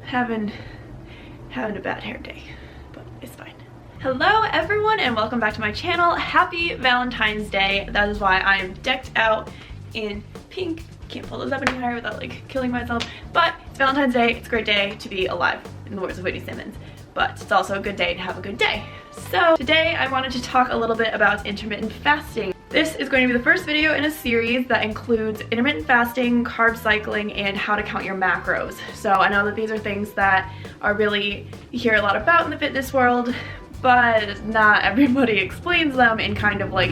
having a bad hair day, but it's fine. Hello everyone and welcome back to my channel. Happy Valentine's Day. That is why I am decked out in pink. Can't pull this up any higher without like killing myself, but it's Valentine's Day. It's a great day to be alive, in the words of Whitney Simmons, but it's also a good day to have a good day. So today I wanted to talk a little bit about intermittent fasting. This is going to be the first video in a series that includes intermittent fasting, carb cycling, and how to count your macros. So I know that these are things that are really, you hear a lot about in the fitness world, but not everybody explains them in kind of like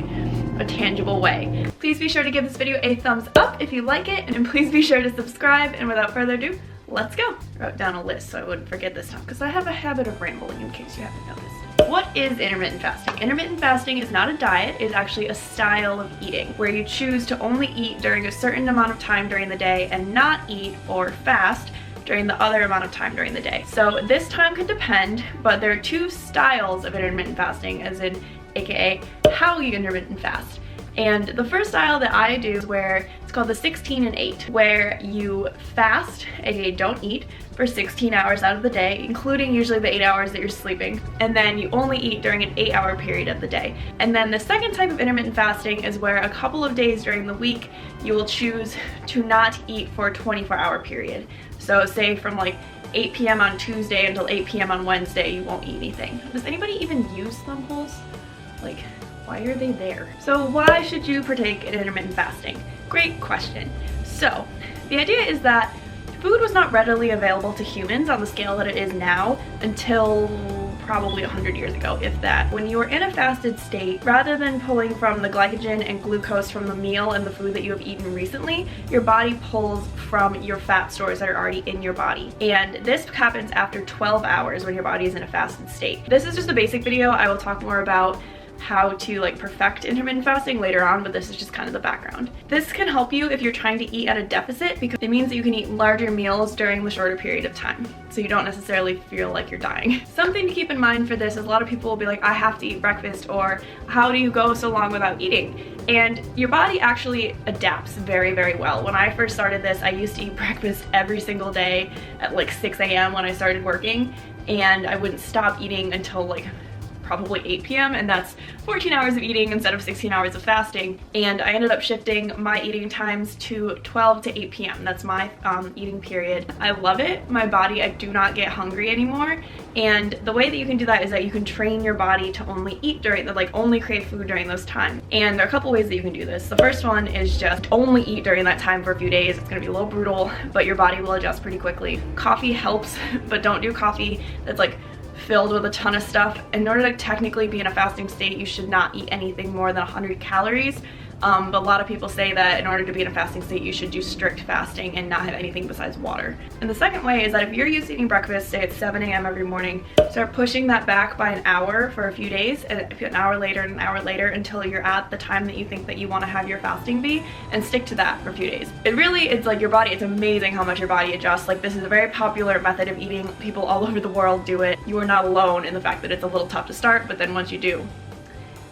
a tangible way. Please be sure to give this video a thumbs up if you like it, and please be sure to subscribe, and without further ado, let's go. I wrote down a list so I wouldn't forget this time because I have a habit of rambling in case you haven't noticed. What is intermittent fasting? Intermittent fasting is not a diet, it's actually a style of eating where you choose to only eat during a certain amount of time during the day and not eat or fast during the other amount of time during the day. So this time can depend, but there are two styles of intermittent fasting, as in aka how you intermittent fast. And the first style that I do is where it's called the 16 and 8, where you fast, aka don't eat, for 16 hours out of the day, including usually the 8 hours that you're sleeping, and then you only eat during an 8-hour period of the day. And then the second type of intermittent fasting is where a couple of days during the week you will choose to not eat for a 24-hour period. So say from like 8 p.m. on Tuesday until 8 p.m. on Wednesday, you won't eat anything. Does anybody even use thumb holes? Like, why are they there? So why should you partake in intermittent fasting? Great question. So the idea is that food was not readily available to humans on the scale that it is now until probably 100 years ago, if that. When you were in a fasted state, rather than pulling from the glycogen and glucose from the meal and the food that you have eaten recently, your body pulls from your fat stores that are already in your body. And this happens after 12 hours when your body is in a fasted state. This is just a basic video. I will talk more about how to like perfect intermittent fasting later on, but this is just kind of the background. This can help you if you're trying to eat at a deficit because it means that you can eat larger meals during the shorter period of time, so you don't necessarily feel like you're dying. Something to keep in mind for this is a lot of people will be like, I have to eat breakfast, or how do you go so long without eating? And your body actually adapts very, very well. When I first started this, I used to eat breakfast every single day at like 6 a.m. when I started working, and I wouldn't stop eating until like probably 8 p.m. and that's 14 hours of eating instead of 16 hours of fasting. And I ended up shifting my eating times to 12 to 8 p.m. That's my eating period. I love it. My body, I do not get hungry anymore. And the way that you can do that is that you can train your body to only eat during the, like only crave food during those times. And there are a couple ways that you can do this. The first one is just only eat during that time for a few days. It's gonna be a little brutal, but your body will adjust pretty quickly. Coffee helps, but don't do coffee that's like filled with a ton of stuff. In order to technically be in a fasting state, you should not eat anything more than 100 calories. But a lot of people say that in order to be in a fasting state, you should do strict fasting and not have anything besides water. And the second way is that if you're used to eating breakfast, say at 7 a.m. every morning, start pushing that back by an hour for a few days, and an hour later and an hour later until you're at the time that you think that you want to have your fasting be, and stick to that for a few days. It's like your body, it's amazing how much your body adjusts. Like, this is a very popular method of eating. People all over the world do it. You are not alone in the fact that it's a little tough to start, but then once you do,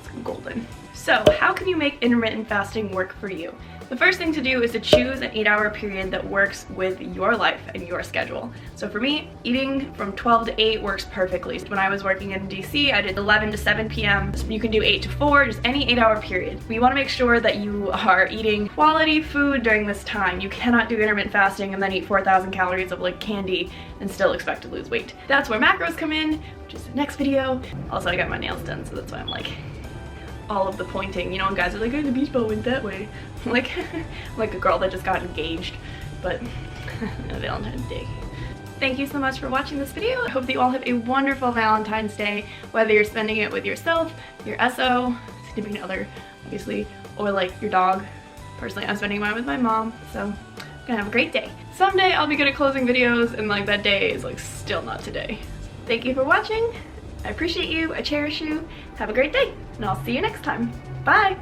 it's golden. So how can you make intermittent fasting work for you? The first thing to do is to choose an 8-hour period that works with your life and your schedule. So for me, eating from 12 to 8 works perfectly. When I was working in DC, I did 11 to 7 p.m. You can do 8 to 4, just any 8-hour period. We want to make sure that you are eating quality food during this time. You cannot do intermittent fasting and then eat 4,000 calories of like candy and still expect to lose weight. That's where macros come in, which is the next video. Also, I got my nails done, so that's why I'm like all of the pointing, you know, and guys are like, oh, the beach ball went that way. Like a girl that just got engaged, but Valentine's Day. Thank you so much for watching this video. I hope that you all have a wonderful Valentine's Day, whether you're spending it with yourself, your SO, significant other, obviously, or like your dog. Personally, I'm spending mine with my mom, so I'm gonna have a great day. Someday I'll be good at closing videos, and like that day is like still not today. Thank you for watching. I appreciate you, I cherish you, have a great day, and I'll see you next time. Bye!